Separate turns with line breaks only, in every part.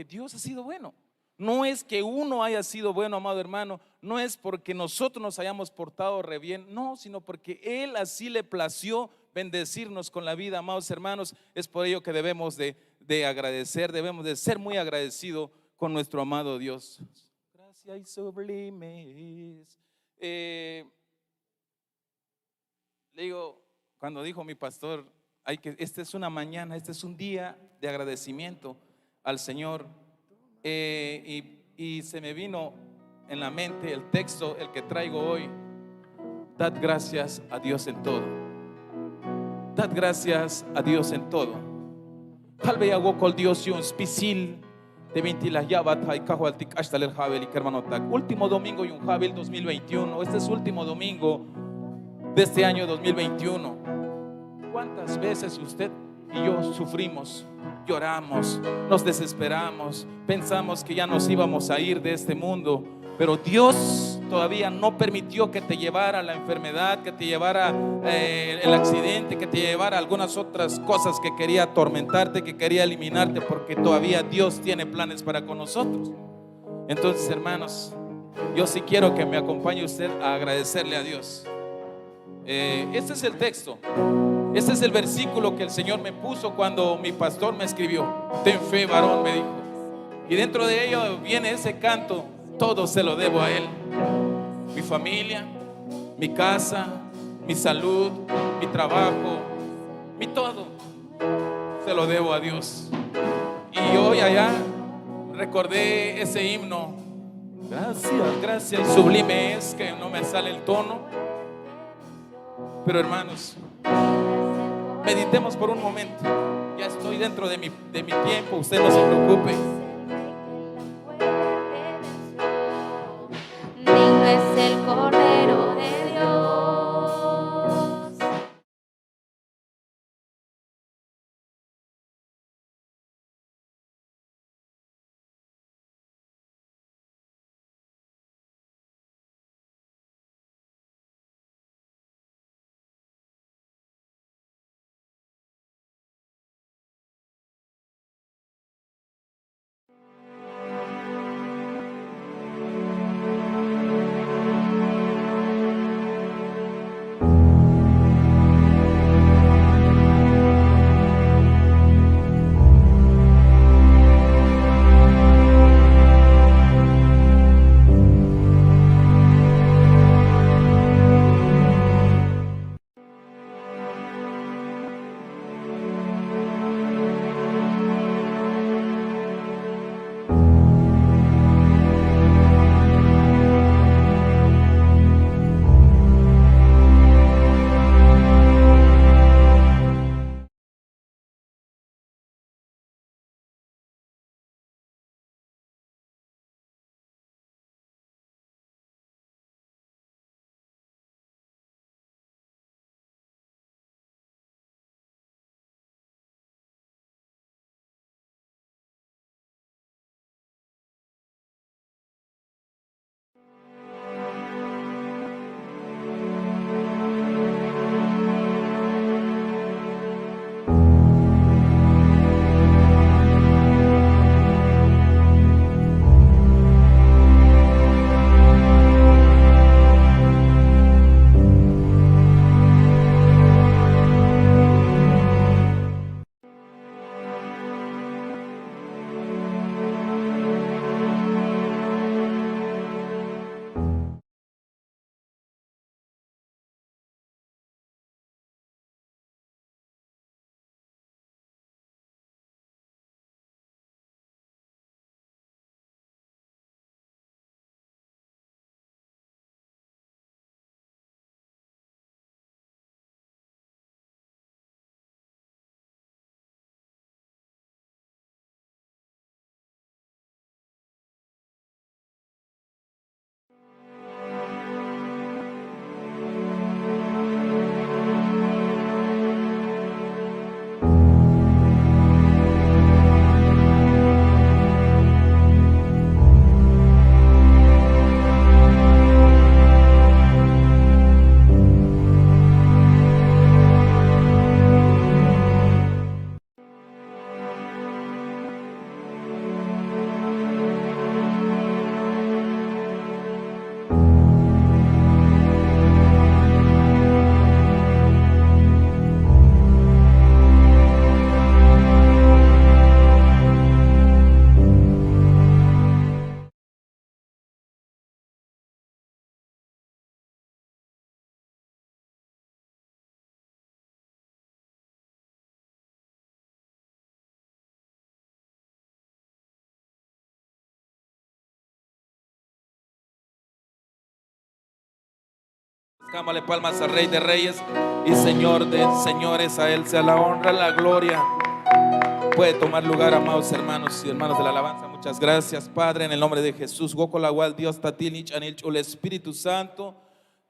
porque Dios ha sido bueno. No es que uno haya sido bueno, amado hermano, no es porque nosotros nos hayamos portado re bien, no, sino porque Él así le plació bendecirnos con la vida, amados hermanos. Es por ello que debemos de agradecer, debemos de ser muy agradecidos con nuestro amado Dios. Gracias y sublimes. Le digo, cuando dijo mi pastor, esta es una mañana, este es un día de agradecimiento al Señor. Y se me vino en la mente el texto, el que traigo hoy. Dad gracias a Dios en todo. Dad gracias a Dios en todo. Halbe hago col Dios y un spisil de 20 las yabat y cajualtic hasta el Javel y Kermanotac. Último domingo y un Javel 2021. Este es último domingo de este año 2021. ¿Cuántas veces usted y yo sufrimos, lloramos, nos desesperamos, pensamos que ya nos íbamos a ir de este mundo, pero Dios todavía no permitió que te llevara la enfermedad, que te llevara el accidente, que te llevara algunas otras cosas que quería atormentarte, que quería eliminarte, porque todavía Dios tiene planes para con nosotros? Entonces, hermanos, yo sí quiero que me acompañe usted a agradecerle a Dios. Este es el texto. Este es el versículo que el Señor me puso cuando mi pastor me escribió. Ten fe, varón, me dijo. Y dentro de ello viene ese canto. Todo se lo debo a Él. Mi familia, mi casa, mi salud, mi trabajo, mi todo, se lo debo a Dios. Y hoy allá recordé ese himno. Gracias, gracias. Y sublime es que no me sale el tono. Pero hermanos, meditemos por un momento. Ya estoy dentro de mi tiempo, usted no se preocupe. Cámale palmas al Rey de Reyes y Señor de Señores. A Él sea la honra, la gloria. Puede tomar lugar, amados hermanos y hermanas de la alabanza. Muchas gracias, Padre, en el nombre de Jesús. Gokolawal, Dios Tatilich, Anilch, el Espíritu Santo.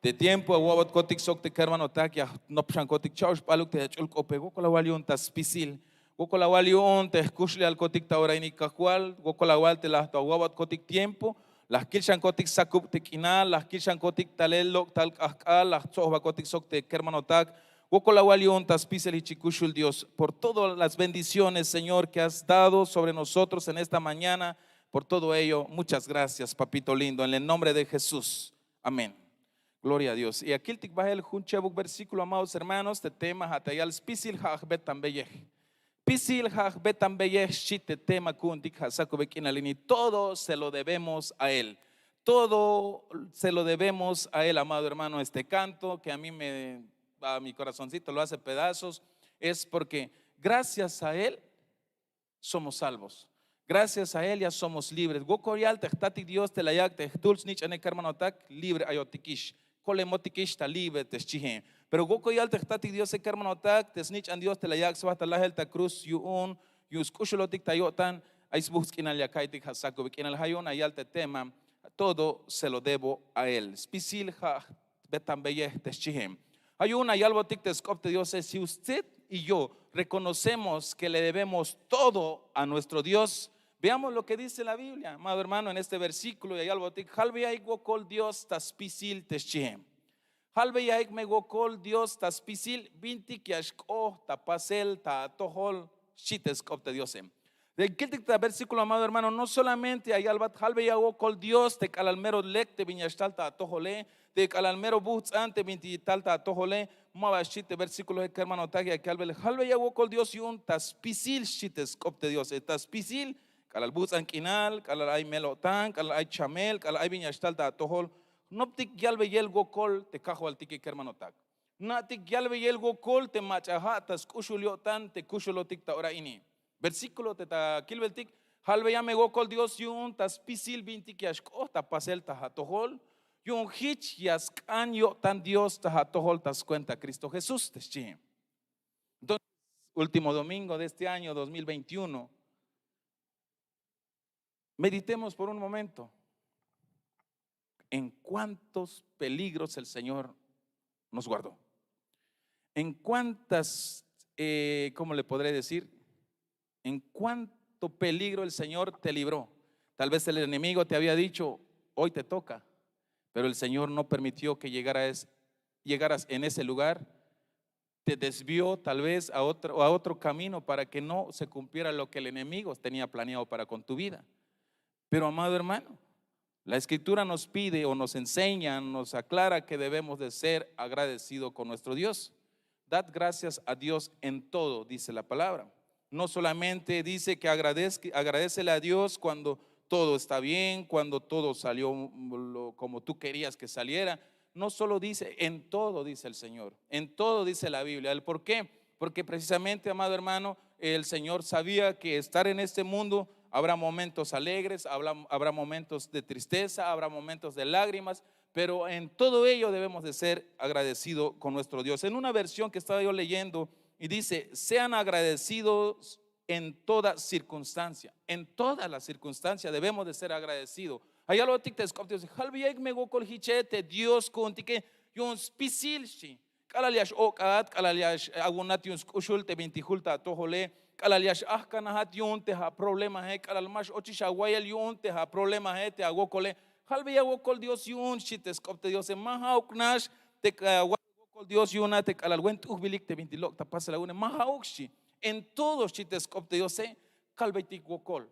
De tiempo, Aguabot Kotik Sok te Kermano Takia, Nopshan Kotik Chaush, Paluk te Chulk Ope, Gokolawal Yun Taspisil. Gokolawal Yun te Kushli al Kotik Tauraini Kahual, Gokolawal te las Aguabot Kotik tiempo. Las Kilshan Kotik Sakup te Kinal, las Kilshan Kotik Talelok, Tal Kahkal, las Tsohba Kotik Sok te Kermano Tak. Dios, por todas las bendiciones, Señor, que has dado sobre nosotros en esta mañana. Por todo ello, muchas gracias, papito lindo, en el nombre de Jesús. Amén. Gloria a Dios. Y aquí el tikbahel junchebuk versículo, amados hermanos, te tema hatayal spisil haj betan beyeh. Pisil haj betan beyeh shite tema kundik hasako bekinalini. Todo se lo debemos a Él. Todo se lo debemos a Él, amado hermano. Este canto que a mi corazoncito lo hace pedazos, es porque gracias a Él somos salvos. Gracias a Él ya somos libres. Gokorial tehtatik Dios te layak tehtulz nich ane kermanotak libre ayotikish. Kolemotikish ta libre teschihe. Pero gokorial tehtatik Dios te kermanotak tesnich an Dios te layak swahta lahel ta cruz yuun yuskushulotik tayotan aisbuskin al yakaitik hasako bikin al hayon ayal te tema. Todo se lo debo a Él. Spisil ha betambeyeh teschihe. Hay algo tic de Dios es: si usted y yo reconocemos que le debemos todo a nuestro Dios, veamos lo que dice la Biblia, amado hermano, en este versículo. Y hay algo tic, halbeyaik wokol Dios taspisil teschihem. Halbeyaik me wokol Dios taspisil bintik yashko tapasel ta tohol shiteskop de Diosem. Del versículo, amado hermano, no solamente hay albat halbeyaik wokol Dios te calalmero lek te viñashtal ta tohole. De calalmero boots ante mintitalta tojole mabashite versículo de hermano tagia que albel halve ya wokol Dios yun taspisil shites copte Dios taspisil calal boots anquinal calal ay melotan calal ay chamel calal ay viñastalta tojol noptik yalve yel gokol te cajo al tiki hermano tag natik yalve yel gokol te machaha tas kushuliotan te kushulotik ta ora ini versículo te ta kilveltik halve ya me gokol Dios yun taspisil bintik yashko tapasel ta tojol. Yung hich yaskan yo tan Dios tahatohol tas cuenta Cristo Jesús teschi. Entonces, último domingo de este año 2021, meditemos por un momento en cuántos peligros el Señor nos guardó. En cuántas, ¿cómo le podré decir? En cuánto peligro el Señor te libró. Tal vez el enemigo te había dicho, hoy te toca. Pero el Señor no permitió que llegaras en ese lugar. Te desvió tal vez a otro camino para que no se cumpliera lo que el enemigo tenía planeado para con tu vida. Pero, amado hermano, la Escritura nos pide o nos enseña, nos aclara que debemos de ser agradecidos con nuestro Dios. Dad gracias a Dios en todo, dice la palabra. No solamente dice que agradécele a Dios cuando todo está bien, cuando todo salió como tú querías que saliera. No solo dice, en todo dice el Señor, en todo dice la Biblia. ¿El por qué? Porque precisamente, amado hermano, el Señor sabía que estar en este mundo habrá momentos alegres, habrá momentos de tristeza, habrá momentos de lágrimas, pero en todo ello debemos de ser agradecidos con nuestro Dios. En una versión que estaba yo leyendo y dice, sean agradecidos en toda circunstancia. En todas las circunstancias debemos de ser agradecidos. Hay algo que te escucho, halbiek me gokol hichete Dios contique yon spisilshi kalaliash okat kalaliash agunat yon skushul te vintihulta tohole kalaliash ahkanahat yon te ha problema he kalalmash ochishawayel yon te ha problema he te agokole halbiya gokol Dios yon shite escopte Dios mahauknash te gokol Dios yon te kalalwent uhbilik te vintilok ta pasa lagune mahaukshi. En todos chitescopte yo sé calvetic wokol.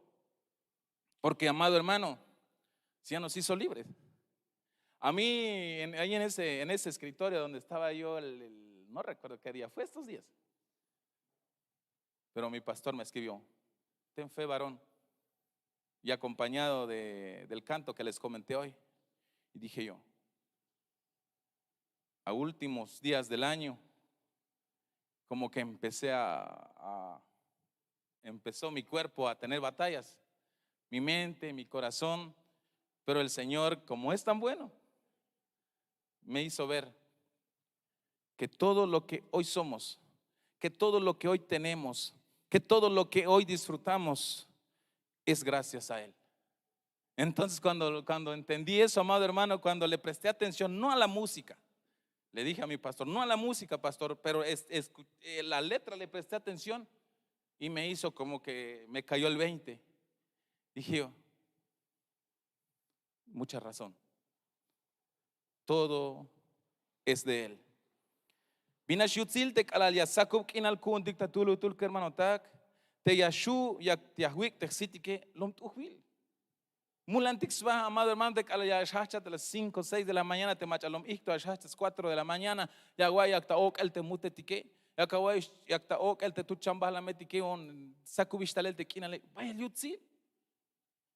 Porque, amado hermano, si ya nos hizo libres. A mí, ahí en ese escritorio donde estaba yo, no recuerdo qué día, fue estos días. Pero mi pastor me escribió, ten fe, varón. Y acompañado del canto que les comenté hoy. Y dije yo, a últimos días del año, como que empezó mi cuerpo a tener batallas, mi mente, mi corazón, pero el Señor, como es tan bueno, me hizo ver que todo lo que hoy somos, que todo lo que hoy tenemos, que todo lo que hoy disfrutamos es gracias a Él. Entonces cuando entendí eso, amado hermano, cuando le presté atención, no a la música, le dije a mi pastor, no a la música, pastor, pero la letra le presté atención y me hizo como que me cayó el 20. Dije yo, mucha razón, todo es de Él. Vina shutzil te kalalia sakub kinal kun dictatulu tul kermanotak te yashu yak tiahwik te sitike lom tuhwil. Mulantix va, amado hermano, te kalalia shachat a las 5, 6 de la mañana te machalom ikto a shachas 4 de la mañana ya guay yakta ok el te mutetike ya kawai yakta ok el te tu chamba la metike on sakubishtalel te kinale vaya yutzil.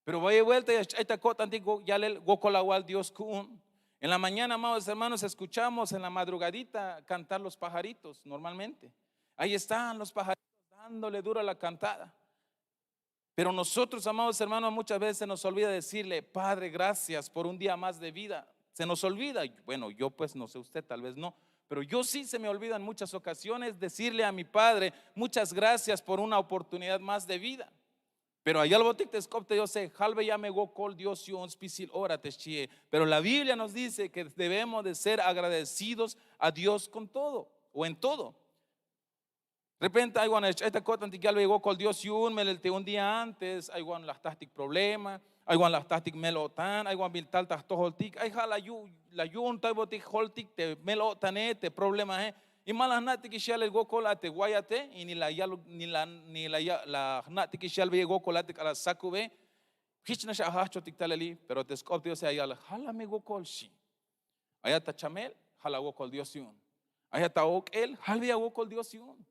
Pero vaya vuelta y esta cota antiguo ya le gokolawal Dios kun. En la mañana, amados hermanos, escuchamos en la madrugadita cantar los pajaritos normalmente. Ahí están los pajaritos dándole duro a la cantada. Pero nosotros, amados hermanos, muchas veces se nos olvida decirle, Padre, gracias por un día más de vida. Se nos olvida, bueno, yo pues no sé usted, tal vez no, pero yo sí se me olvida en muchas ocasiones decirle a mi Padre, muchas gracias por una oportunidad más de vida. Pero allá el botic te escopte, yo sé, halve ya me go call Dios yo un spisil ora te chie. Pero la Biblia nos dice que debemos de ser agradecidos a Dios con todo o en todo. De repente hay una esta cosa antes que llegó con Dios yo un día antes, hay una las táctic problema, hay una las táctic melotan, hay una biltal tahtoholtik, hay jala la yun tai botic holtik te melotane te problema y malas nati que shall go colate guayate y ni la nati que shall go colate a la sacube hichna shahacho tiktaleli pero te scop Dios allá jala me go colshi allá ta chamel jala go col Dios yun allá ta ok el halvia go col Dios yun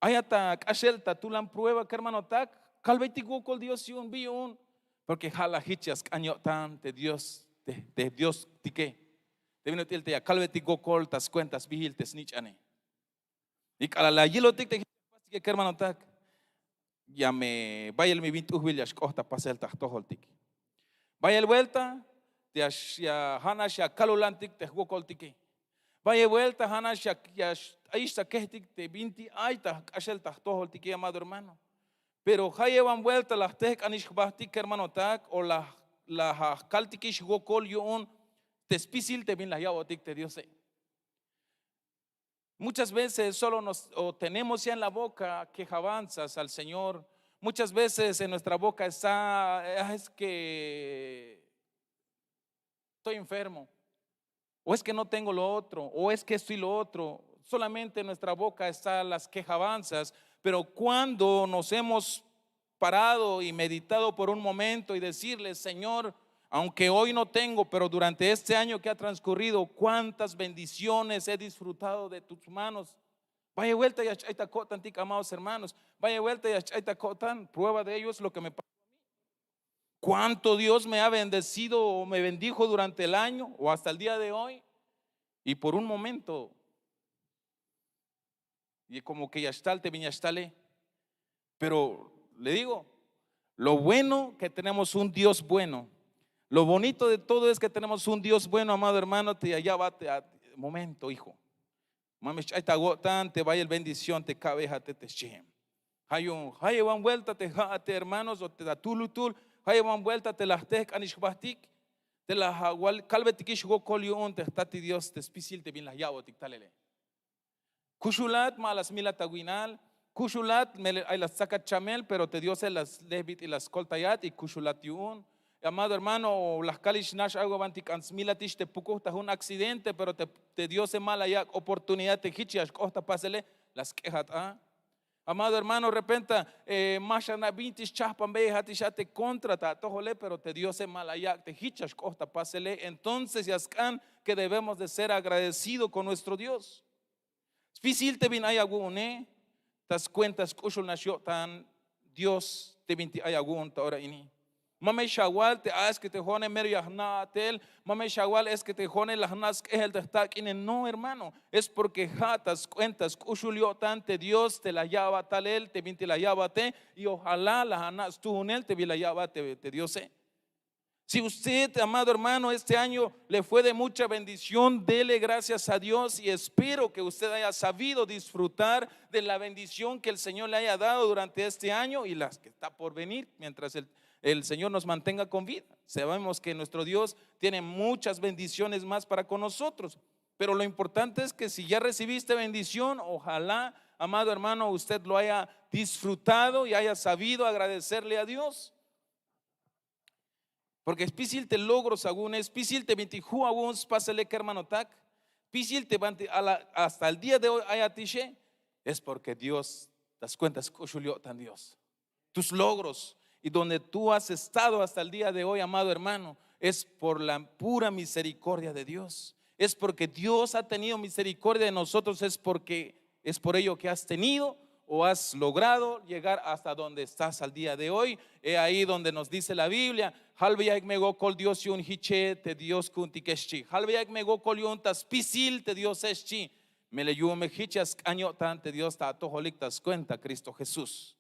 allá ta cashel ta tulan prueba que hermano tak calveti go col Dios yun biun porque jala hichas cañotan de Dios de Dios tique. Te vino el te calveti go col tas cuentas vigil te snitch ane. Y cala la yelo tic te que hermano tak ya me vaya el mi 20 willas costa pasel ta tohol tic. Vaya el vuelta te ya hanash ya calulantic te go col tic. Vaya vuelta hanash ya ahí está que te 20 ay ta cashel ta tohol tic amado hermano. Pero ya llevan vuelta las tec anish bastic hermano tak o la caltikish go col yo un te spisil te bin la ya botic te Dios. Muchas veces solo o tenemos ya en la boca quejabanzas al Señor. Muchas veces en nuestra boca está, es que estoy enfermo, o es que no tengo lo otro, o es que esto y lo otro. Solamente en nuestra boca están las quejabanzas, pero cuando nos hemos parado y meditado por un momento y decirle, Señor, aunque hoy no tengo, pero durante este año que ha transcurrido, cuántas bendiciones he disfrutado de tus manos. Vaya vuelta y achaita cotan, amados hermanos. Vaya vuelta y achaita cotan. Prueba de ello es lo que me pasó a mí. Cuánto Dios me ha bendecido o me bendijo durante el año o hasta el día de hoy. Y por un momento, y como que ya está, te viñastale. Pero le digo, lo bueno que tenemos un Dios bueno. Lo bonito de todo es que tenemos un Dios bueno, amado hermano. Te allá va, momento, hijo. Mami, te vaya el bendición, te cabeja, te chem. Hay van vuelta, te hermanos, o te da tulutul. Hay van vuelta, te las tec anishbastik. Te las agual, calvetikish go colion, te estati Dios, te spisil, te bin las yabo, tictalele. Kushulat, malas mila taguinal. Kushulat, hay las saca chamel, pero te dio las levit y las coltayat y kushulat yun. Amado hermano, las kalish nash algo banticans milatish te pucostas un accidente, pero te dio se mala ya oportunidad te hichias costa pásele las quejas. Amado hermano, de repente mashana vintis chaspan beja te contrata tojole, pero te dio se mala ya te hichas costa pásele. Entonces yascan que debemos de ser agradecidos con nuestro Dios. Difícil te vin ayagune, tas cuentas kushul nasho tan Dios te vinti ayagun ta ahora ini. Mame shawal te es que te jone medio yahna tel, mame shawal es que te jone las nas que el está no hermano, es porque jatas cuentas kushulio tante Dios te la llava tal él, te vinti la llava te y ojalá las anas tú en él te vi la llava te Dios. Si usted, amado hermano, este año le fue de mucha bendición, dele gracias a Dios y espero que usted haya sabido disfrutar de la bendición que el Señor le haya dado durante este año y las que está por venir mientras el Señor nos mantenga con vida. Sabemos que nuestro Dios tiene muchas bendiciones más para con nosotros, pero lo importante es que si ya recibiste bendición, ojalá, amado hermano, usted lo haya disfrutado y haya sabido agradecerle a Dios. Porque es pisil te logros agunes, pisil te vintiju aguns, pásale que hermano tac, pisil te hasta el día de hoy haya tiche, es porque Dios, das cuentas, tan Dios. Tus logros y donde tú has estado hasta el día de hoy, amado hermano, es por la pura misericordia de Dios. Es porque Dios ha tenido misericordia de nosotros, es por ello que has tenido o has logrado llegar hasta donde estás al día de hoy. Es ahí donde nos dice la Biblia, halveyak mego kol Dios yun hiche te Dios kuntikeschi, halveyak mego kol yun tas pisil te Dios eschi, me le yu me hichas año tante Dios ta tojolictas cuenta Cristo Jesús.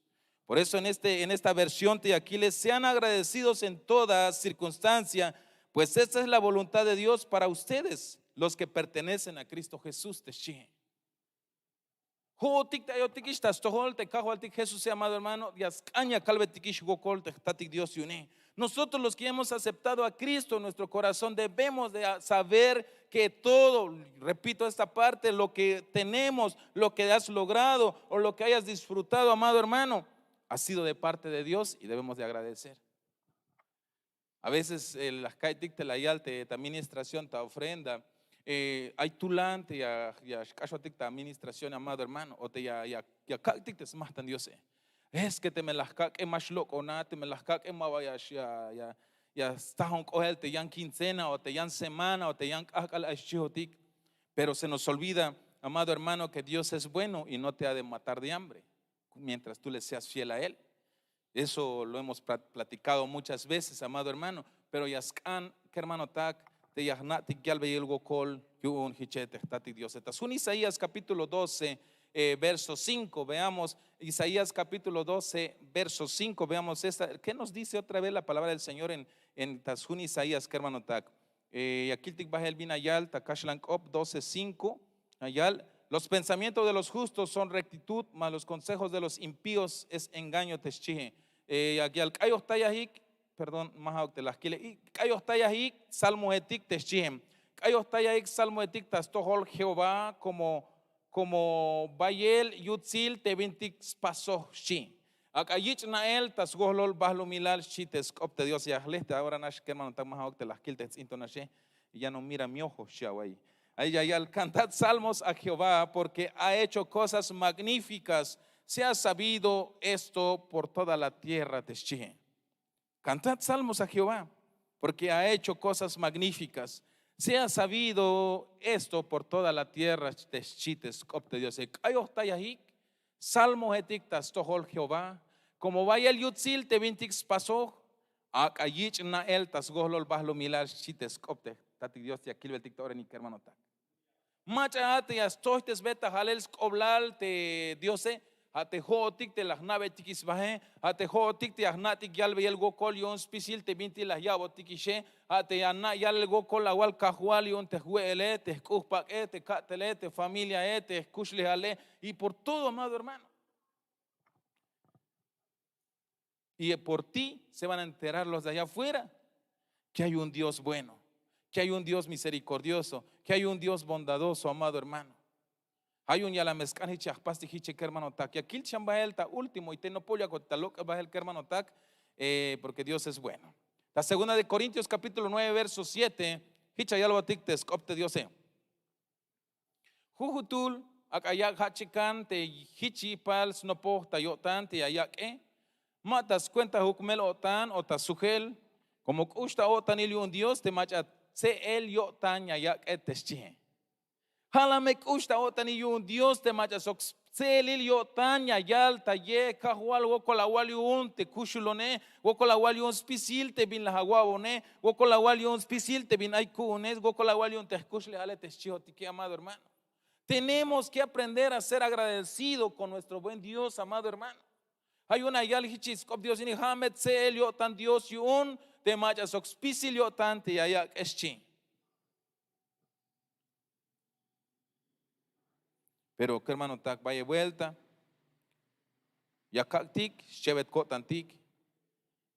Por eso en esta versión de Aquiles, sean agradecidos en toda circunstancia, pues esta es la voluntad de Dios para ustedes, los que pertenecen a Cristo Jesús. Jesús, amado hermano, nosotros los que hemos aceptado a Cristo en nuestro corazón debemos de saber que todo, repito esta parte, lo que tenemos, lo que has logrado o lo que hayas disfrutado, amado hermano, ha sido de parte de Dios y debemos de agradecer. A veces las kaitik te la yalte, ta administración, ta ofrenda, hay tulante ya kashotik ta administración, amado hermano, o te ya kaitik te smahtan Dios. Es que te me las kak más loco na te me las kak mabayas ya estahon kohel te yan quincena o te yan semana o te yan akal ashihotik, pero se nos olvida, amado hermano, que Dios es bueno y no te ha de matar de hambre mientras tú le seas fiel a Él. Eso lo hemos platicado muchas veces, amado hermano. Pero yaskan, que hermano tak, te yahnatik yalbe yelgo kol, yun hichete, tatik Dios. Un Isaías capítulo 12, verso 5, veamos Isaías capítulo 12, verso 5, veamos esta. ¿Qué nos dice otra vez la palabra del Señor en Tasun Isaías, que hermano tak? Aquí tik bajel bin ayal, takashlank op 12, 5, ayal. Los pensamientos de los justos son rectitud, mas los consejos de los impíos es engaño. Teschije. Aquí al Kayos Tayahik, perdón, más de las que Kayos Tayahik, Salmo etik teschije. Kayos Tayahik, Salmo etik tastohol Jehová como Bayel Yutzil te vintik paso shi. Akayich nael tasgohlol bahlo milal shi teskopte Dios yahleste. Ahora nash que hermano tan más de las kiltes intonashe y ya no mira mi ojo shawai. Cantad salmos a Jehová porque ha hecho cosas magníficas. Se ha sabido esto por toda la tierra. Cantad salmos a Jehová porque ha hecho cosas magníficas. Se ha sabido esto por toda la tierra. Salmos etictas tohol Jehová. Como vaya el yutzil te vintix pasó. Akayich na el tas gohlol bahlo milar chites copte. Tati Dios te aquil betictor ni que hermano tak. Macha te astoites beta halels oblal te Diose ate hotik te las nave tikis baje ate hotik te agnatik yalbe el gokol yon spisil te binti las yabo tikishe ate anna yal gokol awal kahual yon te huele te escuspa te catele te familia te escuchle ale y por todo, amado hermano. Y por ti se van a enterar los de allá afuera que hay un Dios bueno, que hay un Dios misericordioso, que hay un Dios bondadoso, amado hermano. Hay un yalamescan hichapasti hiche que hermano tak. Y aquí el ta último y te no polla con taloc va el que hermano tak, porque Dios es bueno. La segunda de Corintios capítulo 9 verso 7, hicha yalbatik te escopte Dios. Jujutul akayak hachikan te hichi pal snopo tayotan te ayak matas cuenta hukmel otan o tasujel como usta otan un Dios te machat se el yo tan ayak eteschi. Halamek usta otan un Dios te machat se el yo tan ayal taye kahual wokolawali un te kushulone wokolawali un spisil te bin la haguabone wokolawali un spisil te bin aikunes wokolawali un te kushle ale teschi otiki, amado hermano. Tenemos que aprender a ser agradecidos con nuestro buen Dios, amado hermano. Hay una yal hichis kop Dios ini hamet se yo tan Dios yun te macha soxpisil yo tan te ayak eschin. Pero que hermano tak vaya vuelta. Ya kaktik shevet kotantik.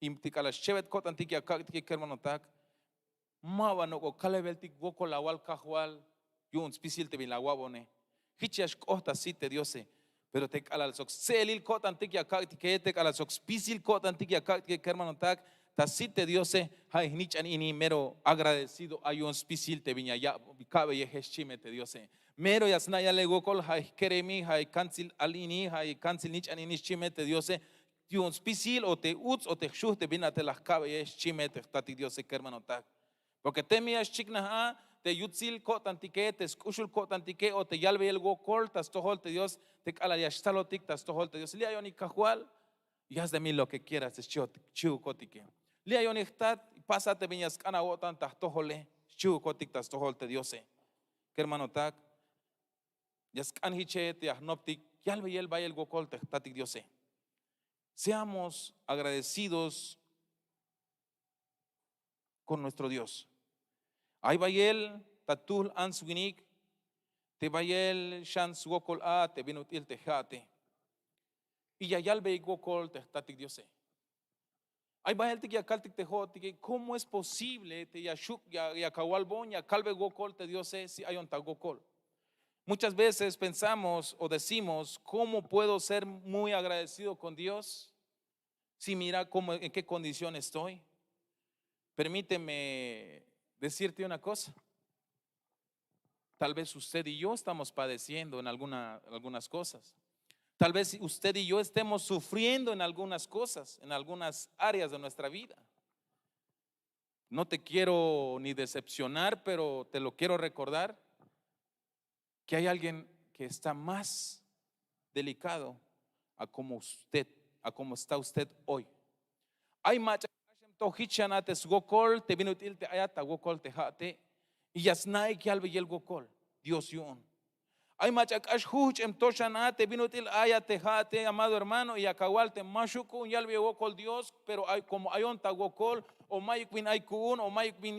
Imtikala shevet kotantik ya kaktik que hermano tak. Mava no ko kalebeltik goko lawal kahwal yun spisil te bin la wabone. Hichas kohta site Diose. Pero te cala el sox selil kotantik ya kaktik que te cala sox spisil kotantik ya kaktik que hermano tak. Tasite Diose hay nichan ini mero agradecido hay un spisil te viña ya cabe ye heshime te Diose. Mero yasna ya le gokol hay keremi hay cancel alini hay cancel nichan ini chimete Diose. Un spisil o te uts o te shuh te vina te las cabe ye chimete tati Diose que hermano tak. Porque te mías chikna te yutzil kotantike, te escuchul kotantike, o te yalve el gokol, tas tohol te Dios, te cala yashtalotik, tas tohol te Dios. Lia yoni kajual, y haz de mí lo que quieras, es chiu kotike. Lia yoni htat, pásate viñas cana otan, tas tohole, chiu kotik, tas tohol te Dios. Que hermano tak, yaskan hiche, te ahnoptik, yalve y el vaya el gokol, te tatik Dios. Seamos agradecidos con nuestro Dios. Ay bayel tatul answinik te bayel shans gokol a te binutil te jate y ya yalbe gokol te tatik Diose. Ay bayel te yakaltik te joti que cómo es posible te yashuk ya kawalbon ya kalbe gokol te Diose si hay un gokol. Muchas veces pensamos o decimos cómo puedo ser muy agradecido con Dios si mira cómo en qué condición estoy. Permíteme decirte una cosa. Tal vez usted y yo estamos padeciendo en algunas cosas. Tal vez usted y yo estemos sufriendo en algunas cosas, en algunas áreas de nuestra vida. No te quiero ni decepcionar, pero te lo quiero recordar que hay alguien que está más delicado a como está usted hoy. Hay macha tohichanates gokol te binutil te ayata gokol te jate y yasnai que albe yel gokol Dios yun. Hay machak ashhuch em toshanate binutil ayate jate amado hermano y akawalte mashuku yalbe gokol Dios, pero hay como ayonta gokol o mayik bin aykun o mayik bin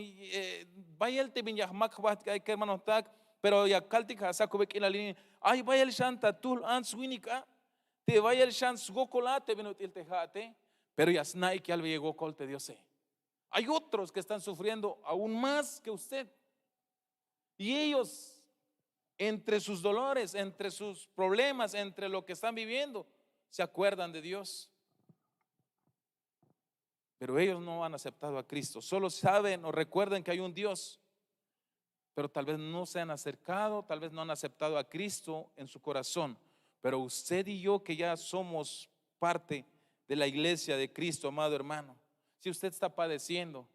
bayel te bin yahmak bat que hermano tak, pero yakaltik hasaku bek ilalini ay bayel shanta tul answinika te bayel shans gokolate binutil te jate. Pero yasnai que albe llegó colte Dios. Hay otros que están sufriendo aún más que usted. Y ellos, entre sus dolores, entre sus problemas, entre lo que están viviendo, se acuerdan de Dios. Pero ellos no han aceptado a Cristo. Solo saben o recuerdan que hay un Dios. Pero tal vez no se han acercado, tal vez no han aceptado a Cristo en su corazón. Pero usted y yo que ya somos parte de la iglesia de Cristo, amado hermano, si usted está padeciendo,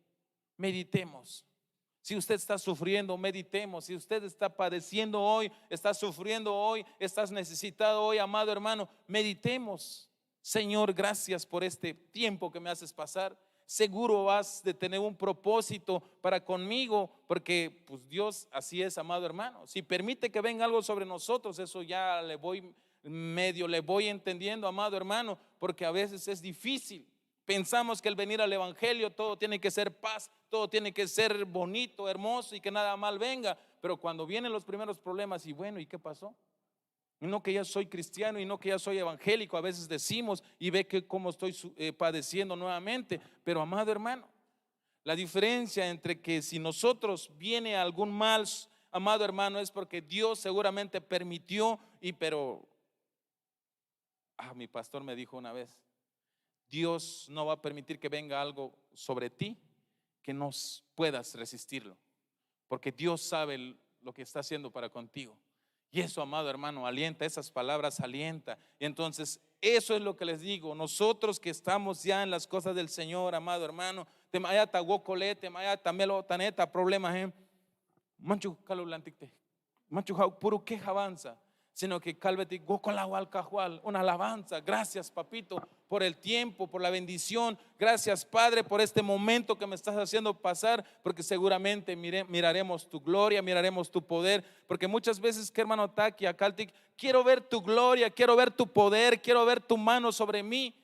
meditemos. Si usted está sufriendo, meditemos. Si usted está padeciendo hoy, está sufriendo hoy, estás necesitado hoy, amado hermano, meditemos. Señor, gracias por este tiempo que me haces pasar. Seguro vas de tener un propósito para conmigo, porque pues Dios así es, amado hermano. Si permite que venga algo sobre nosotros, eso ya le voy entendiendo, amado hermano, porque a veces es difícil. Pensamos que al venir al evangelio todo tiene que ser paz, todo tiene que ser bonito, hermoso y que nada mal venga. Pero cuando vienen los primeros problemas y bueno, ¿y qué pasó? Y no que ya soy cristiano y no que ya soy evangélico, a veces decimos y ve que cómo estoy padeciendo nuevamente. Pero amado hermano, la diferencia entre que si nosotros viene algún mal, amado hermano, es porque Dios seguramente permitió mi pastor me dijo una vez, Dios no va a permitir que venga algo sobre ti que no puedas resistirlo, porque Dios sabe lo que está haciendo para contigo. Y eso, amado hermano, alienta, esas palabras alienta. Y entonces eso es lo que les digo, nosotros que estamos ya en las cosas del Señor, amado hermano, te mayata gokole, te mayata melo taneta problemas, manchu calulanticte, manchu puro queja avanza, sino que calvete gocolawal cajual, una alabanza. Gracias, papito, por el tiempo, por la bendición. Gracias, Padre, por este momento que me estás haciendo pasar, porque seguramente miraremos tu gloria, miraremos tu poder, porque muchas veces, que hermano Taki, Akaltik, quiero ver tu gloria, quiero ver tu poder, quiero ver tu mano sobre mí,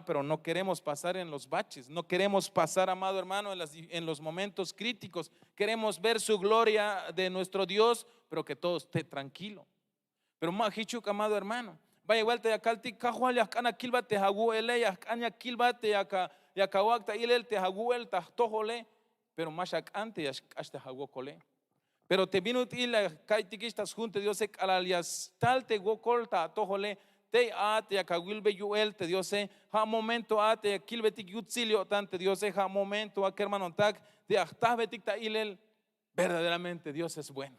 Pero no queremos pasar en los baches, no queremos pasar, amado hermano, en los momentos críticos. Queremos ver su gloria de nuestro Dios, pero que todo esté tranquilo. Pero más hichuk, amado hermano, vaya igual te acalti cajual ya cana kilba te hagu ele ya caña kilba te ya kawakta ilel te hagu el tahtojole, pero más ante ya hasta hagu cole. Pero te vino la kaitikistas junte Dios se alalias tal te gokolta tojole te ate ya kawilbe yuel te Dios se ha momento ate kilbe tik yutzilio tante Dios se ha momento a que hermano tag de ahtave tikta ilel. Verdaderamente Dios es bueno.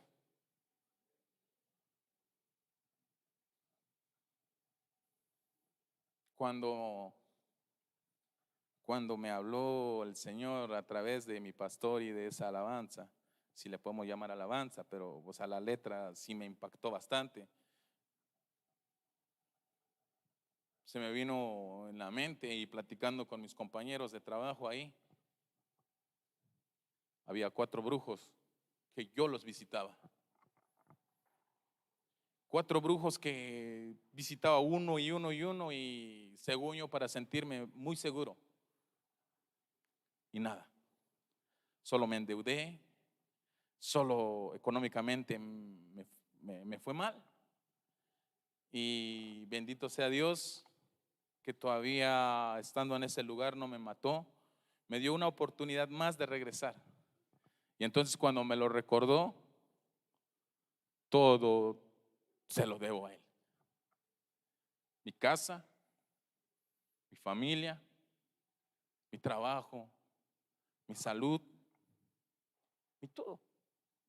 Cuando me habló el Señor a través de mi pastor y de esa alabanza, si le podemos llamar alabanza, pero pues a la letra sí me impactó bastante. Se me vino en la mente y platicando con mis compañeros de trabajo ahí, había 4 brujos que yo los visitaba. 4 brujos que visitaba uno y uno y uno y según yo para sentirme muy seguro. Y nada, solo me endeudé, solo económicamente me fue mal. Y bendito sea Dios que todavía estando en ese lugar no me mató, me dio una oportunidad más de regresar. Y entonces cuando me lo recordó, todo se lo debo a Él. Mi casa, mi familia, mi trabajo, mi salud, mi todo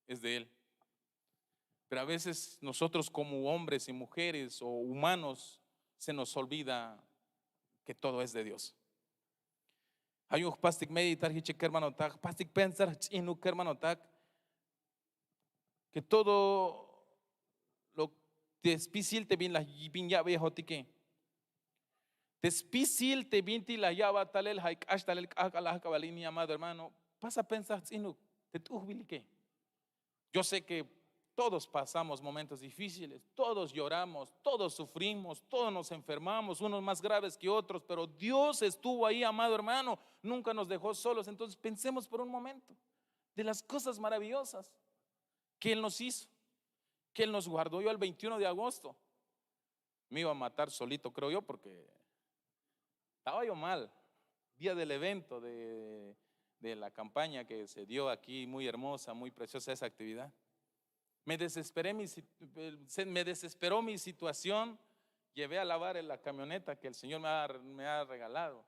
es de Él. Pero a veces nosotros como hombres y mujeres o humanos se nos olvida que todo es de Dios. Hay un pastic meditar hermano tag, pastic pensar hermano tag, que todo lo despisil te bin la bin ya viejo tique. Despisil te binti la yaba talel haik ashtalel akala kabalini amado hermano. Pasa a pensar te tuhbilike. Yo sé que todos pasamos momentos difíciles, todos lloramos, todos sufrimos, todos nos enfermamos, unos más graves que otros, pero Dios estuvo ahí, amado hermano, nunca nos dejó solos. Entonces pensemos por un momento de las cosas maravillosas que Él nos hizo, que Él nos guardó. Yo el 21 de agosto me iba a matar solito, creo yo, porque estaba yo mal, día del evento de la campaña que se dio aquí, muy hermosa, muy preciosa esa actividad. Me desesperó mi situación. Llevé a lavar en la camioneta que el Señor me ha regalado.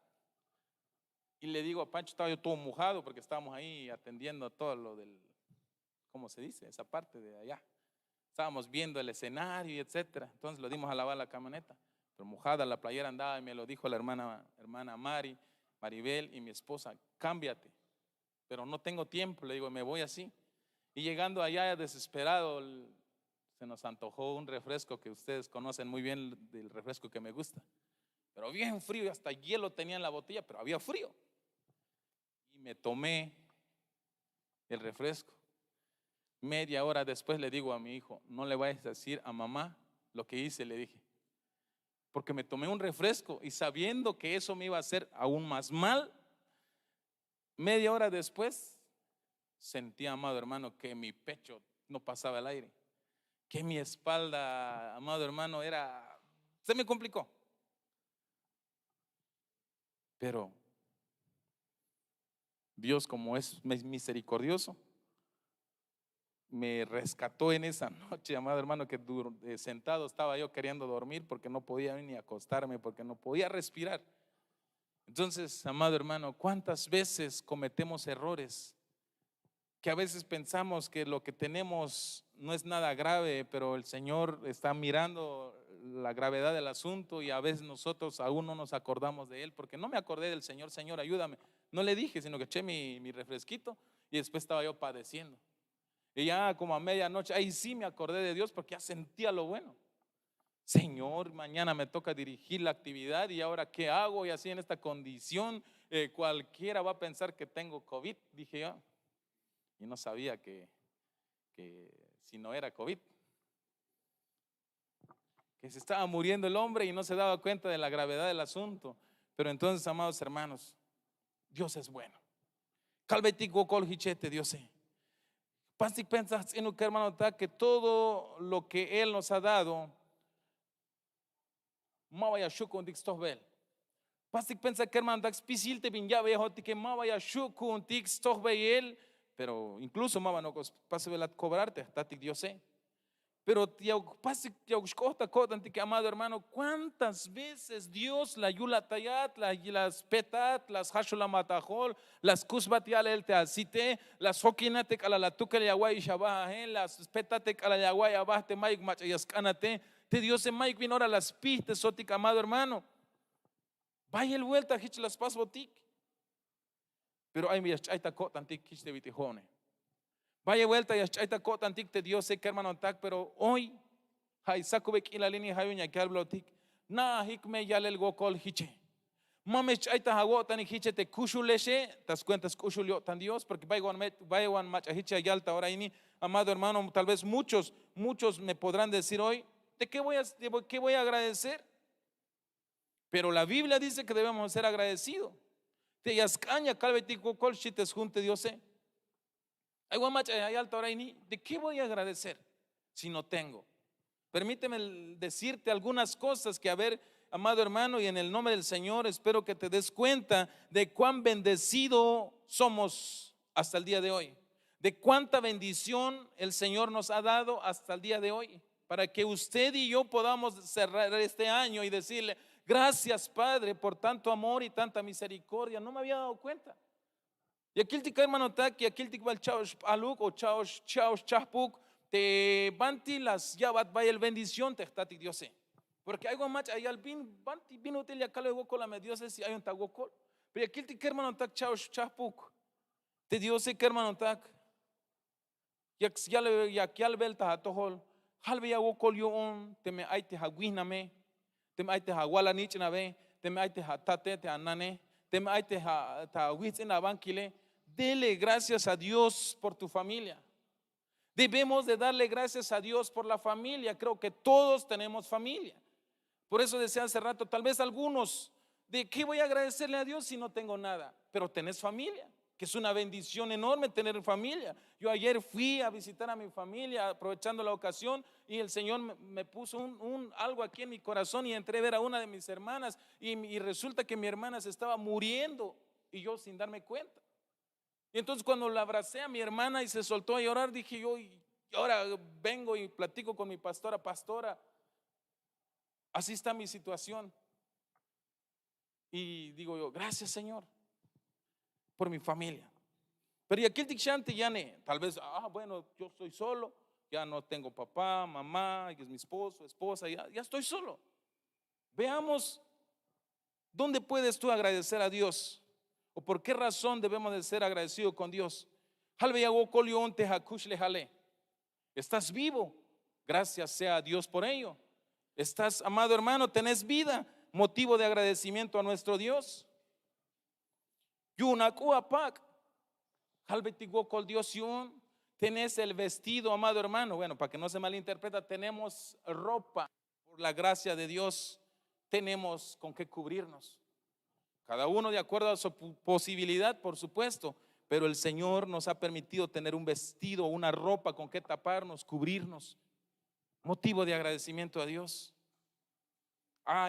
Y le digo a Pancho, estaba yo todo mojado porque estábamos ahí atendiendo todo lo del, ¿cómo se dice? Esa parte de allá. Estábamos viendo el escenario y etcétera. Entonces lo dimos a lavar la camioneta. Pero mojada la playera andaba y me lo dijo la hermana Maribel y mi esposa, cámbiate. Pero no tengo tiempo, le digo, me voy así. Y llegando allá desesperado, se nos antojó un refresco que ustedes conocen muy bien, del refresco que me gusta. Pero bien frío y hasta hielo tenía en la botella, pero había frío. Y me tomé el refresco. Media hora después le digo a mi hijo, no le vayas a decir a mamá lo que hice, le dije. Porque me tomé un refresco y sabiendo que eso me iba a hacer aún más mal, media hora después sentí, amado hermano, que mi pecho no pasaba el aire, que mi espalda, amado hermano, se me complicó. Pero Dios, como es misericordioso, me rescató en esa noche, amado hermano, que sentado estaba yo queriendo dormir porque no podía ni acostarme, porque no podía respirar. Entonces, amado hermano, ¿cuántas veces cometemos errores? Que a veces pensamos que lo que tenemos no es nada grave, pero el Señor está mirando la gravedad del asunto y a veces nosotros aún no nos acordamos de Él, porque no me acordé del Señor, Señor, ayúdame. No le dije, sino que eché mi refresquito y después estaba yo padeciendo. Y ya como a medianoche, ahí sí me acordé de Dios porque ya sentía lo bueno. Señor, mañana me toca dirigir la actividad y ahora ¿qué hago? Y así en esta condición, cualquiera va a pensar que tengo COVID, dije yo. Y no sabía que si no era COVID, que se estaba muriendo el hombre y no se daba cuenta de la gravedad del asunto. Pero entonces, amados hermanos, Dios es bueno. Calvetic gokol hichete Dios. Pastic pensas en que hermano que todo lo que Él nos ha dado, ma vaya shukun dixtovel. Pastic pensa que hermano spisil te bin ya viejo que ma vaya shukun dixtovel, pero incluso ma no pase velat cobrarte, tatic Dios. Pero amado hermano, ¿cuántas veces Dios la yulatayat, las petat, las hashulamatajol, las kusbatial el teacite, las hokinate a la tuca de aguay shabaje, las petate a la aguay abaste maik machayascanate, te Dios en maik vinora las pistes sotic, amado hermano. Vaya el vuelta hich las pas botic. Pero hay mi chaita cotantic hich de vitijone. Vaya vuelta y chaita cotantic te Dios sé que hermano tac, pero hoy hay sakubek y la línea hay una que habla tic na hikme yalel gokol hiche mamech aita hagotan hiche te kushuleshe tas cuentas kushulio tan Dios porque vaya one match hiche yalta ahora ini amado hermano tal vez muchos me podrán decir hoy de qué voy a agradecer, pero la Biblia dice que debemos ser agradecidos. Te yascaña calvetic gokol shites junte Dios hay one match yalta ahora ini de qué voy a agradecer si no tengo. Permíteme decirte algunas cosas que, a ver, amado hermano, y en el nombre del Señor espero que te des cuenta de cuán bendecido somos hasta el día de hoy, de cuánta bendición el Señor nos ha dado hasta el día de hoy, para que usted y yo podamos cerrar este año y decirle, gracias Padre por tanto amor y tanta misericordia. No me había dado cuenta. Y aquí el tic hermano tak, y aquí el tic val chaos aluk o chaos chapuk. Te banti las yabat vaya el bendición te estati Dios. Porque hay más hay al bin banti bin hotel ya calo con la Dios si hay un tagokol. Pero aquí te hermano tak chao chapuk. Te Dios que hermano tak. Ya que al belta a tohol. Halbe ya gokol yo on te me aite haguina me. Te me aite hawala nichna ve. Te me aite hatate te anane. Te me aite ha ta wits en abankile. Dele gracias a Dios por tu familia. Debemos de darle gracias a Dios por la familia. Creo que todos tenemos familia. Por eso decía hace rato, tal vez algunos, ¿de qué voy a agradecerle a Dios si no tengo nada? Pero tenés familia, que es una bendición enorme tener familia. Yo ayer fui a visitar a mi familia aprovechando la ocasión y el Señor me puso algo aquí en mi corazón y entré a ver a una de mis hermanas y resulta que mi hermana se estaba muriendo y yo sin darme cuenta. Y entonces cuando la abracé a mi hermana y se soltó a llorar, dije yo, y ahora vengo y platico con mi pastora, así está mi situación. Y digo yo, gracias Señor por mi familia. Pero y aquí el diccionante ya tal vez, bueno, yo estoy solo, ya no tengo papá, mamá, que es mi esposo, esposa, ya estoy solo. Veamos, ¿dónde puedes tú agradecer a Dios? ¿O por qué razón debemos de ser agradecidos con Dios? Estás vivo, gracias sea a Dios por ello. Estás, amado hermano, tenés vida, motivo de agradecimiento a nuestro Dios. Tenés el vestido, amado hermano. Bueno, para que no se malinterpreta, tenemos ropa. Por la gracia de Dios, tenemos con qué cubrirnos. Cada uno de acuerdo a su posibilidad, por supuesto, pero el Señor nos ha permitido tener un vestido, una ropa con que taparnos, cubrirnos. Motivo de agradecimiento a Dios.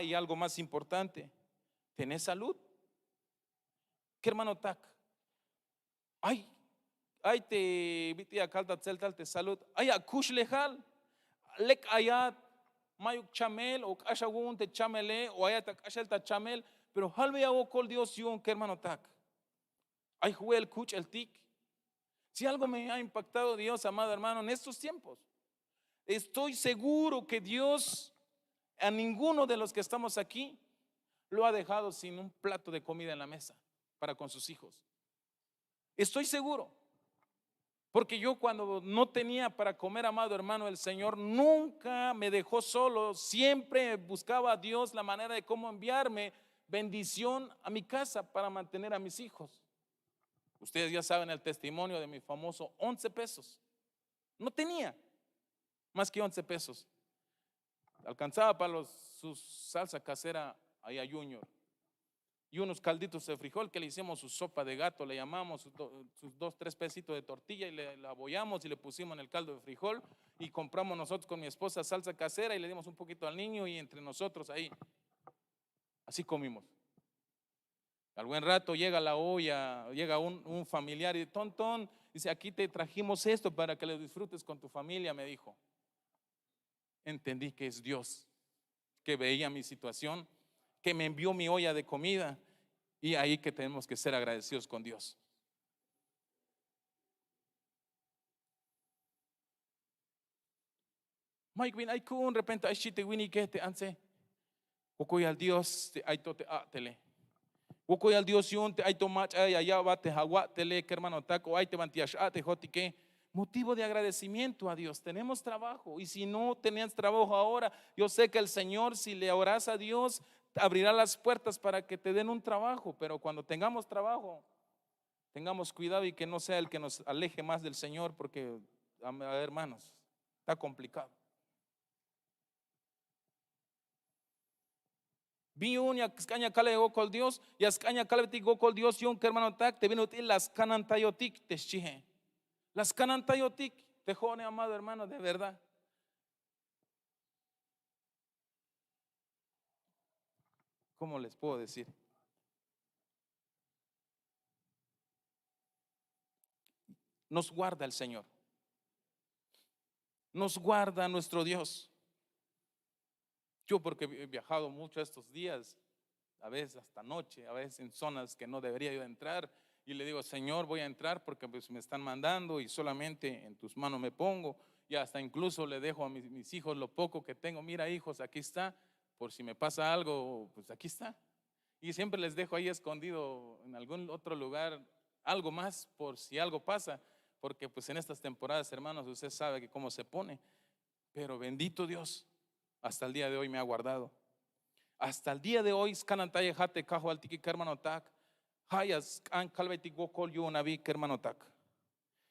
Y algo más importante, tenés salud. ¿Qué hermano tac? Ay te vitia calta tseltal te salud. Akush lejal. Lek ayat mayuk chamel o ashagun te chamele o ayat ashel ta chamel. Pero halve ya col Dios yon que hermano tac. Ay jugué el kuch el tic. Si algo me ha impactado Dios, amado hermano, en estos tiempos, estoy seguro que Dios a ninguno de los que estamos aquí lo ha dejado sin un plato de comida en la mesa para con sus hijos. Estoy seguro. Porque yo cuando no tenía para comer, amado hermano, el Señor nunca me dejó solo. Siempre buscaba a Dios la manera de cómo enviarme bendición a mi casa para mantener a mis hijos. Ustedes ya saben el testimonio de mi famoso 11 pesos. No tenía más que 11 pesos. Alcanzaba para su salsa casera allá Junior. y unos calditos de frijol que le hicimos su sopa de gato, le llamamos sus 2, 3 pedacitos de tortilla y la abollamos y le pusimos en el caldo de frijol y compramos nosotros con mi esposa salsa casera y le dimos un poquito al niño y entre nosotros ahí, así comimos. Al buen rato llega la olla, llega un familiar y tontón, dice, aquí te trajimos esto para que lo disfrutes con tu familia, me dijo. Entendí que es Dios, que veía mi situación, que me envió mi olla de comida y ahí que tenemos que ser agradecidos con Dios. Mike bin ay kun repente ay shite wini que te anse. Okoy al Dios te ay tote atele. Okoy al Dios yun te ay tomach ay allá bate haguatele que hermano taco ay te bantiash ate jotique. Motivo de agradecimiento a Dios. Tenemos trabajo y si no tenías trabajo ahora, yo sé que el Señor, si le oras a Dios, abrirá las puertas para que te den un trabajo. Pero cuando tengamos trabajo, tengamos cuidado y que no sea el que nos aleje más del Señor, porque, hermanos, está complicado. Viun ya caña cale gokol Dios, ya caña cale gokol Dios, yun que hermano tak te vino las canantayotik te chije. Las canantayotik te jone, amado hermano, de verdad. ¿Cómo les puedo decir? Nos guarda el Señor. Nos guarda nuestro Dios. Yo porque he viajado mucho estos días, a veces hasta noche, a veces en zonas que no debería yo entrar, y le digo, Señor, voy a entrar porque pues me están mandando y solamente en tus manos me pongo, y hasta incluso le dejo a mis hijos lo poco que tengo, mira hijos, aquí está, por si me pasa algo, pues aquí está. Y siempre les dejo ahí escondido en algún otro lugar algo más por si algo pasa, porque pues en estas temporadas, hermanos, usted sabe que cómo se pone, pero bendito Dios, hasta el día de hoy me ha guardado. Hasta el día de hoy, scanantaya jate cajo altiki kermanotak, hayas an calveti gokol yo navi kermanotak.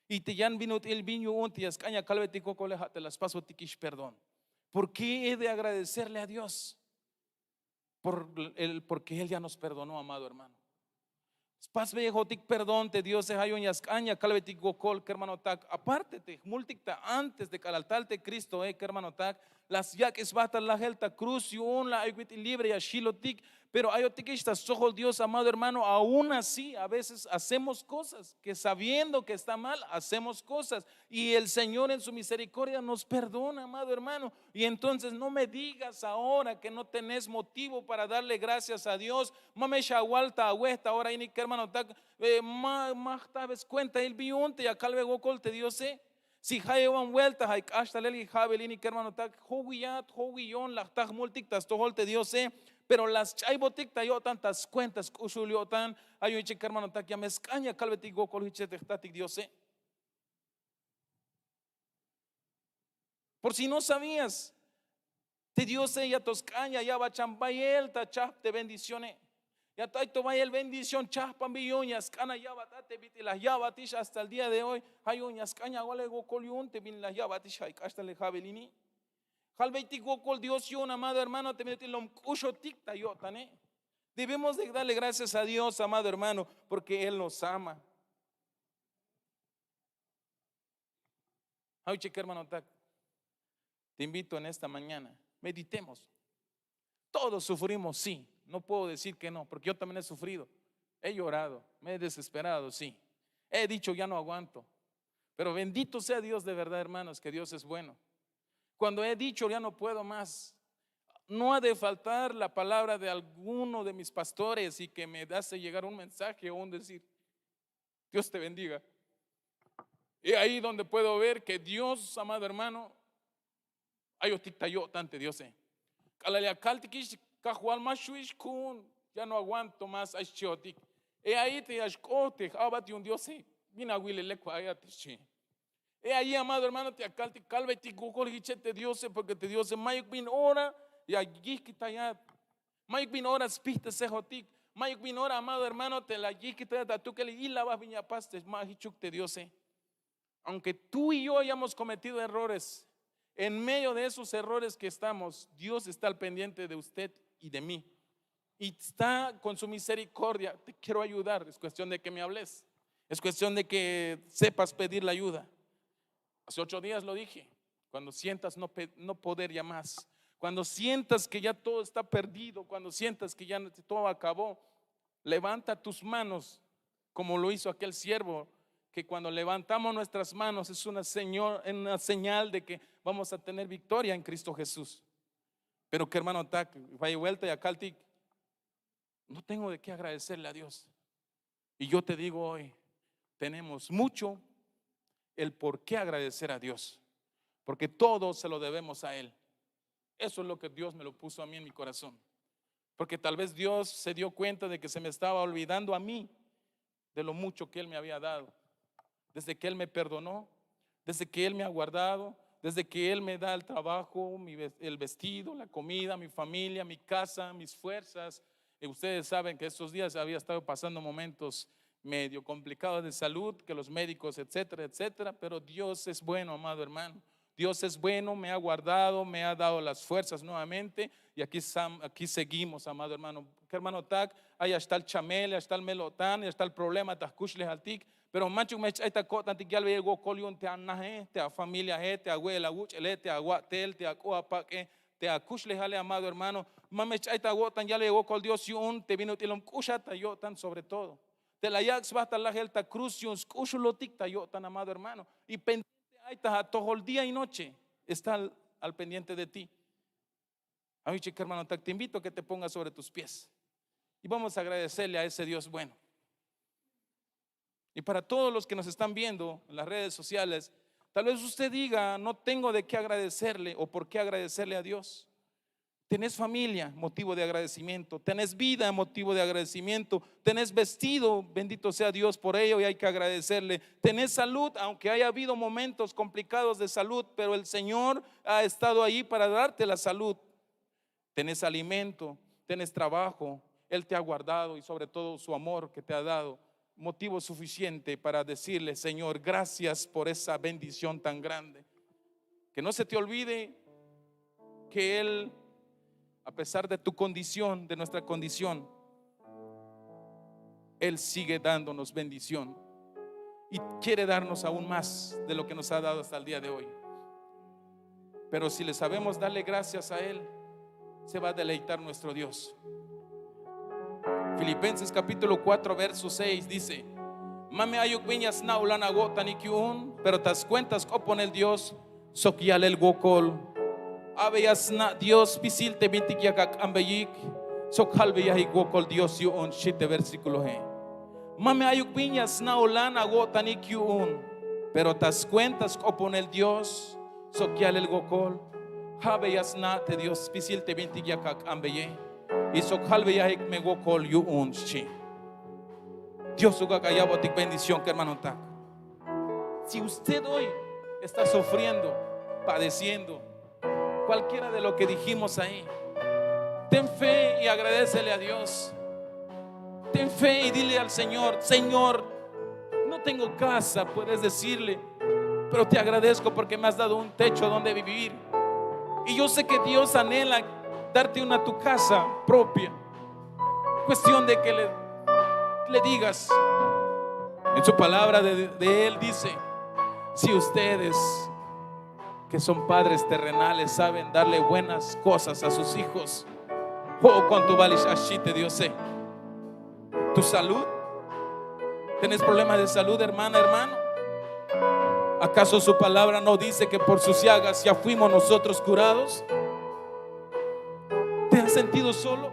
Y te yan vinut el viño untias caña calveti gokol jate las paso tikish perdón. ¿Por qué he de agradecerle a Dios? Porque Él ya nos perdonó, amado hermano. Pas vejotik perdón te Dios se hayo caña calveti gokol kermanotak. Apártete, multicta antes de calaltalte Cristo, kermanotak. Las yaques batan la gelta cruz y un la libre y ashilotik, pero ayotik estas ojos Dios, amado hermano, aún así a veces hacemos cosas que sabiendo que está mal, hacemos cosas y el Señor en su misericordia nos perdona, amado hermano. Y entonces no me digas ahora que no tenés motivo para darle gracias a Dios. Mamesha walta huesta ahora y ni que hermano más vez cuenta el bionte y acá luego colte Dios si hayewan vuelta hay hasta leli jabelini que hermano tak howiyat howiyon la tak multictas toholte Dios pero las chaiboticta yo tantas cuentas usuliotan ayo che hermano tak ya mezcaña calveti gokol hichetek Dios por si no sabías te Dios ya toscaña ya va chambayel ta chap te bendiciones. Ya taito vaya el bendición chaspan billoñas cana ya batate viti las ya batish hasta el día de hoy hay uñas caña igual gokoliun te vin las ya batish hasta le jabelini jalbeiti gokol Dios yo amado hermano te meti lom kusho tikta yo tane. Debemos de darle gracias a Dios, amado hermano, porque Él nos ama. Ay chica hermano te invito en esta mañana meditemos. Todos sufrimos, sí. No puedo decir que no, porque yo también he sufrido. He llorado, me he desesperado, sí. He dicho ya no aguanto. Pero bendito sea Dios de verdad, hermanos, que Dios es bueno. Cuando he dicho ya no puedo más, no ha de faltar la palabra de alguno de mis pastores y que me hace llegar un mensaje o un decir, Dios te bendiga. Y ahí donde puedo ver que Dios, amado hermano, ayotiktayo tante Dios. Ya no aguanto más. Ahí te ashkote, abati un Dios, vina huile leco ayate. Ahí, amado hermano, te acalti calveti gukol hichete Dios, porque te Dios mayuk bin ora y allí quitayat. Mayuk bin ora spiste sejotik. Mayuk bin ora, amado hermano, te la allí quitayat tú que le y la vas viña pastes mahichuk te Dios. Aunque tú y yo hayamos cometido errores, en medio de esos errores que estamos, Dios está al pendiente de usted y de mí. y está con su misericordia. Te quiero ayudar. Es cuestión de que me hables. Es cuestión de que sepas pedir la ayuda. Hace 8 días lo dije. Cuando sientas no poder ya más, cuando sientas que ya todo está perdido, cuando sientas que ya todo acabó, levanta tus manos como lo hizo aquel siervo, que cuando levantamos nuestras manos es una señal de que vamos a tener victoria en Cristo Jesús. Pero que hermano Tac, vaya vuelta y acá no tengo de qué agradecerle a Dios. Y yo te digo hoy, tenemos mucho el por qué agradecer a Dios, porque todo se lo debemos a Él. Eso es lo que Dios me lo puso a mí en mi corazón, porque tal vez Dios se dio cuenta de que se me estaba olvidando a mí de lo mucho que Él me había dado, desde que Él me perdonó, desde que Él me ha guardado, desde que Él me da el trabajo, el vestido, la comida, mi familia, mi casa, mis fuerzas. Y ustedes saben que estos días había estado pasando momentos medio complicados de salud, que los médicos, etcétera, etcétera. Pero Dios es bueno, amado hermano. Dios es bueno, me ha guardado, me ha dado las fuerzas nuevamente. Y aquí seguimos, amado hermano. Que hermano Tac, ahí está el chamel, ahí está el melotán, ahí está el problema, tascushles altic. Pero mancho me echa cota antes que al vego colion te anaje, te a familia te abuela uchele, te aguatel, te acuapaque, te acushles ale, amado hermano. Mame echa gotan ya le llegó col Dios yun, te vino tilom kushata yo tan sobre todo. Te la yax basta la gelta crucius kushulotic ta yo tan, amado hermano. Y pendiente ahí está todo el día y noche está al pendiente de ti. Ay, chica hermano, te invito a que te pongas sobre tus pies y vamos a agradecerle a ese Dios bueno. Y para todos los que nos están viendo en las redes sociales, tal vez usted diga, no tengo de qué agradecerle o por qué agradecerle a Dios. Tenés familia, motivo de agradecimiento. Tenés vida, motivo de agradecimiento. Tenés vestido, bendito sea Dios por ello y hay que agradecerle. Tenés salud, aunque haya habido momentos complicados de salud, pero el Señor ha estado ahí para darte la salud. Tenés alimento, tenés trabajo, Él te ha guardado y sobre todo su amor que te ha dado. Motivo suficiente para decirle, Señor, gracias por esa bendición tan grande. Que no se te olvide que Él, a pesar de tu condición, de nuestra condición, Él sigue dándonos bendición y quiere darnos aún más de lo que nos ha dado hasta el día de hoy. Pero si le sabemos darle gracias a Él, se va a deleitar nuestro Dios. Filipenses capítulo 4 verso 6 dice: Mame ayuk viñas na ulana gotan ikiun, pero tas cuentas opon el Dios sokial el gokol. Abeyas na Dios pisil te bintikiakak ambeyik sokhal beyah gokol Dios yuon shite versículo he. Mame ayuk viñas na ulana gotan ikiun, pero tas cuentas opon el Dios sokial el gokol. Abeyas na te Dios pisil te bintikiakak ambeyik y sokhal beyah me gokol yuon shi. Dios uga kayabotik bendición que hermano Tac. Si usted hoy está sufriendo, padeciendo cualquiera de lo que dijimos ahí, ten fe y agradécele a Dios. Ten fe y dile al Señor: Señor, no tengo casa, puedes decirle, pero te agradezco porque me has dado un techo donde vivir. Y yo sé que Dios anhela darte tu casa propia. Cuestión de que le digas. En su palabra de Él dice: si ustedes que son padres terrenales saben darle buenas cosas a sus hijos, oh, cuánto vale ashite Dios sé. Tu salud, ¿tenés problemas de salud, hermana, hermano? ¿Acaso su palabra no dice que por sus llagas ya fuimos nosotros curados? ¿Te has sentido solo?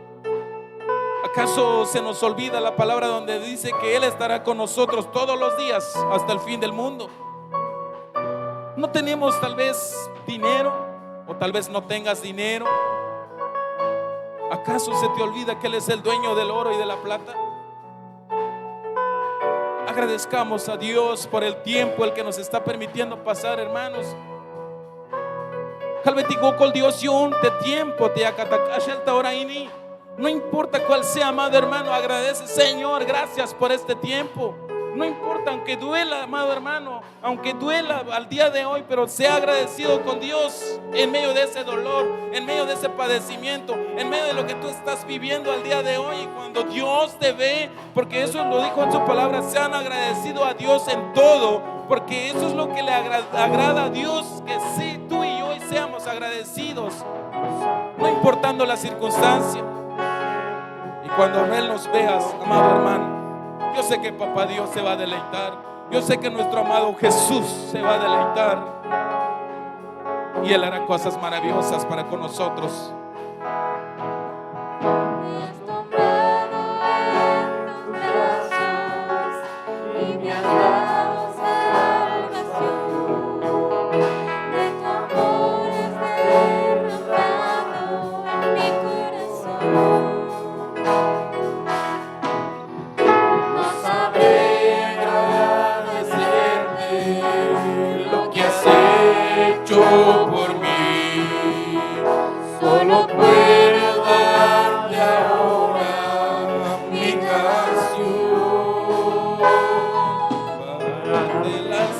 ¿Acaso se nos olvida la palabra donde dice que Él estará con nosotros todos los días hasta el fin del mundo? No tenemos tal vez dinero, o tal vez no tengas dinero. ¿Acaso se te olvida que Él es el dueño del oro y de la plata? Agradezcamos a Dios por el tiempo el que nos está permitiendo pasar, hermanos. De tiempo te no importa cuál sea, amado hermano, agradece: Señor, gracias por este tiempo. No importa, aunque duela, amado hermano, aunque duela al día de hoy, pero sea agradecido con Dios en medio de ese dolor, en medio de ese padecimiento, en medio de lo que tú estás viviendo al día de hoy. Y cuando Dios te ve, porque eso lo dijo en su palabra, sean agradecidos a Dios en todo, porque eso es lo que le agrada a Dios, que sí, tú y yo hoy seamos agradecidos, no importando la circunstancia. Y cuando Él nos veas, amado hermano, yo sé que papá Dios se va a deleitar. Yo sé que nuestro amado Jesús se va a deleitar. Y Él hará cosas maravillosas para con nosotros.
Me has tomado en tus brazos y me has dado salvación. De tu amor es derramado en mi corazón. No sabré agradecerte
Lo que has hecho por mí,
solo puedo
darte ahora mi canción para darte las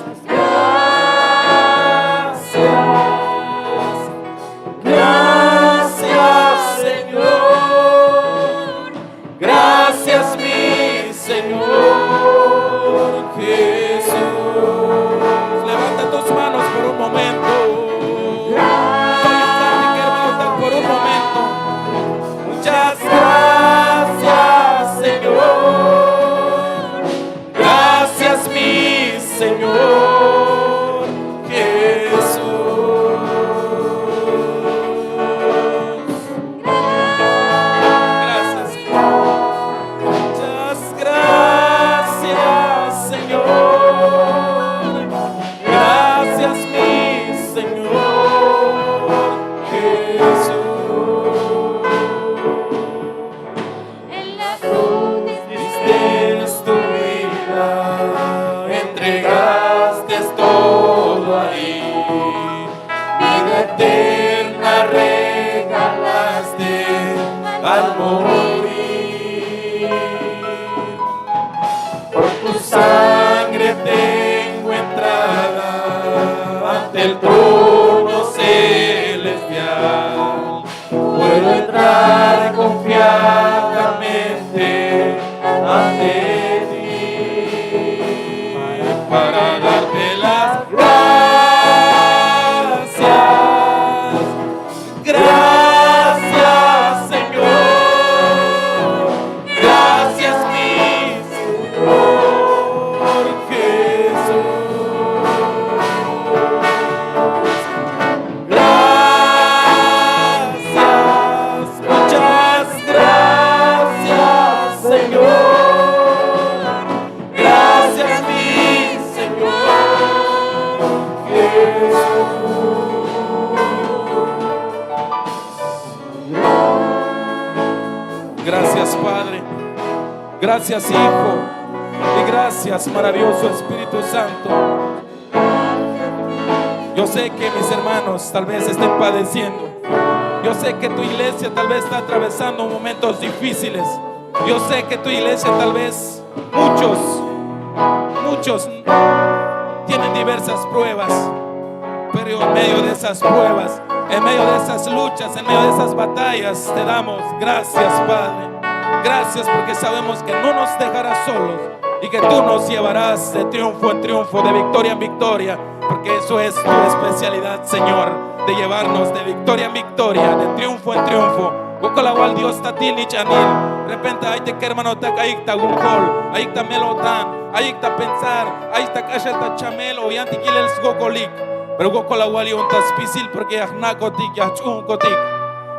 gracias, Señor. Gracias, mi Señor Jesús. Levanta tus manos por un momento. Por un momento. Muchas gracias, Señor. Gracias, mi Señor Jesús. Gracias, Señor. Muchas gracias, Señor. Gracias, mi Señor Jesús.
en la cruz
Diste tu vida, entregaste todo ahí, vida eterna regalaste al morir. Por tu sangre tengo entrada ante el trono celestial. Puedo entrar confiadamente ante ti para darte las gracias. Gracias, Señor. Gracias, mi Señor Jesús. Gracias, muchas gracias, Señor. Gracias, mi Señor Jesús. Gracias, Padre. Gracias, Hijo. Y gracias, maravilloso Espíritu Santo. Yo sé que mis hermanos tal vez estén padeciendo. Yo sé que tu iglesia tal vez está atravesando momentos difíciles. Yo sé que tu iglesia tal vez muchos tienen diversas pruebas. Pero en medio de esas pruebas, en medio de esas luchas, en medio de esas batallas, te damos gracias, Padre. Gracias porque sabemos que no nos dejarás solos y que tú nos llevarás de triunfo en triunfo, de victoria en victoria, porque eso es tu especialidad, Señor, de llevarnos de victoria en victoria, de triunfo en triunfo. Gokolawal Dios tatini chanil. De repente hay te que hermano ta ahí ta gokol, ahí ta melotan, ahí ta pensar, ahí ta kasha ta chamelo y antiquil gokolik. Pero gokolawal y un taspisil porque yahna kotik yahchun kotik.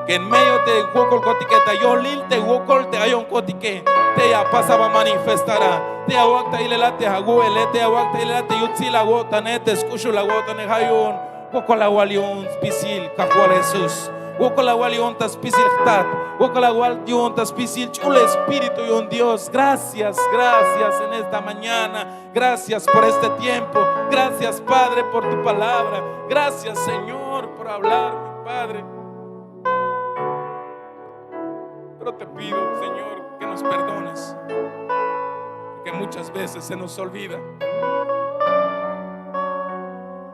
Que en medio de gokol kotiketa yo lil te gokol te ayon kotike. Te ya pasaba manifestará. Te awakta ilelate haguele, te awakta ilelate yutsi la gota nete escucho la gota ne hayun. Gokolawal y un spisil kajual Jesús. Gokolawal y un taspisil tat. Gokolawal y un taspisil chule espíritu y un Dios. Gracias, gracias en esta mañana. Gracias por este tiempo. Gracias, Padre, por tu palabra. Gracias, Señor, por hablarme, Padre. Pero te pido, Señor, que nos perdones, que muchas veces se nos olvida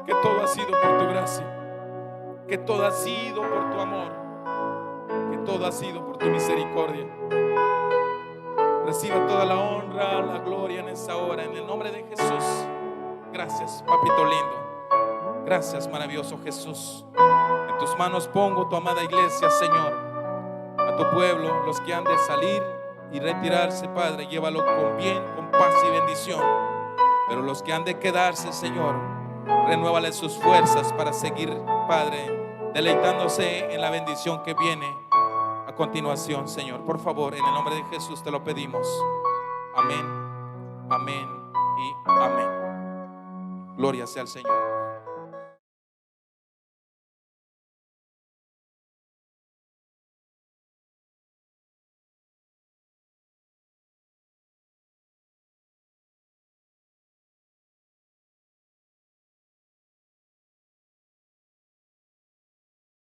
que todo ha sido por tu gracia, que todo ha sido por tu amor, que todo ha sido por tu misericordia. Reciba toda la honra, la gloria en esta hora, en el nombre de Jesús. Gracias, papito lindo. Gracias, maravilloso Jesús. En tus manos pongo tu amada iglesia, Señor. A tu pueblo, los que han de salir y retirarse, Padre, llévalo con bien, con paz y bendición. Pero los que han de quedarse, Señor, renuévale sus fuerzas para seguir, Padre, deleitándose en la bendición que viene a continuación, Señor. Por favor, en el nombre de Jesús te lo pedimos. Amén, amén y amén. Gloria sea al Señor.